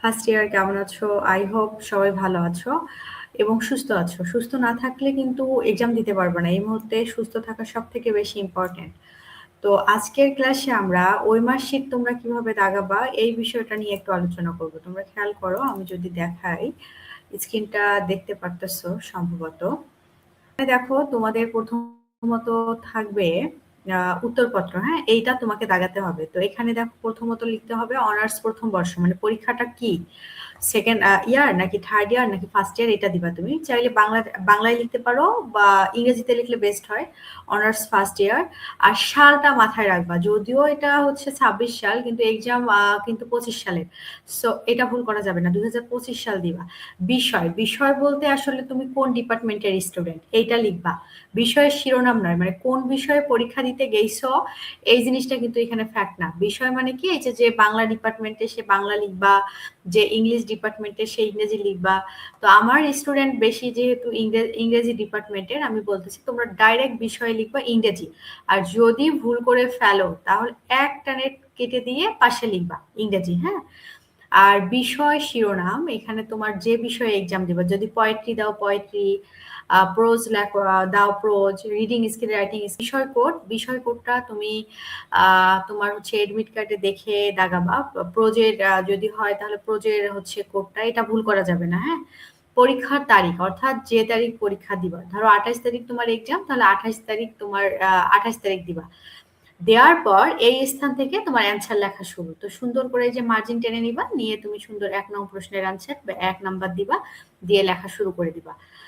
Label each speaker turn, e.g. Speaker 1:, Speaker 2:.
Speaker 1: First year কেমন আছো? I hope সবাই ভালো আছো এবং সুস্থ আছো। সুস্থ না থাকলে কিন্তু এক্সাম দিতে পারবে না। এই মুহূর্তে সুস্থ থাকা সবথেকে বেশি ইম্পোর্টেন্ট। তো আজকের ক্লাসে আমরা ওয়েমার শিট তোমরা কিভাবে দাগাবা এই বিষয়টা নিয়ে একটু আলোচনা করব। তোমরা খেয়াল করো, আমি যদি দেখাই স্ক্রিনটা দেখতে পারতেছো সম্ভবত। এখানে দেখো তোমাদের প্রথমত থাকবে উত্তরপত্র, হ্যাঁ? এইটা তোমাকে দাগাতে হবে। তো এখানে দেখো প্রথমত লিখতে হবে অনার্স প্রথম বর্ষ, মানে পরীক্ষাটা কি? সেকেন্ড ইয়ার নাকি থার্ড ইয়ার নাকি ফার্স্ট ইয়ার, এটা দিবা তুমি। চাইলে বাংলায় লিখতে পারো বা ইংরেজিতে লিখলে বেস্ট হয়। Honours first year. আর সালটা মাথায় রাখবা, যদিও এটা হচ্ছে ২৬ সাল কিন্তু এক্সাম কিন্তু ২৫ সালের। সো এটা ভুল করা যাবে না, ২০২৫ সাল দিবা। বিষয় বলতে আসলে তুমি কোন ডিপার্টমেন্টের স্টুডেন্ট এইটা লিখবা। বিষয়ের শিরোনাম নয়, মানে কোন বিষয়ে পরীক্ষা দিতে গেছো এই জিনিসটা কিন্তু এখানে ফ্যাক্ট না। বিষয় মানে কি, এই যে বাংলা ডিপার্টমেন্টে সে বাংলা লিখবা, যে ইংলিশ ডিপার্টমেন্টে সে ইংরেজি লিখবা। তো আমার স্টুডেন্ট বেশি যেহেতু ইংরেজি ডিপার্টমেন্টের, আমি বলতেছি তোমরা ডাইরেক্ট বিষয় লিখবা ইংরেজি। আর যদি ভুল করে ফেলো তাহলে একটা নেট কেটে দিয়ে পাশে লিখবা ইংরেজি, হ্যাঁ? আর বিষয় শিরোনাম এখানে তোমার যে বিষয়ে এক্সাম দিবা, যদি পোয়েট্রি দাও পোয়েট্রি, প্রোজ দাও প্রোজ, রিডিং স্কিল রাইটিং বিষয় কোডটা তুমি তোমার হচ্ছে এডমিট কার্ডে দেখে দাগাবা। প্রোজের যদি হয় তাহলে প্রোজের হচ্ছে কোডটা, এটা ভুল করা যাবে না, হ্যাঁ? পরীক্ষার তারিখ অর্থাৎ যে তারিখ পরীক্ষা দিবা, ধরো ২৮ তারিখ তোমার এক্সাম, তাহলে ২৮ তারিখ তোমার ২৮ তারিখ দিবা। দেওয়ার পর এই স্থান থেকে তোমার অ্যান্সার লেখা শুরু। তো সুন্দর করে যে মার্জিন টেনে নিবা, নিয়ে তুমি সুন্দর ১ নং প্রশ্নের অ্যান্সার ১ নাম্বার দিবা, দিয়ে লেখা শুরু করে দিবা।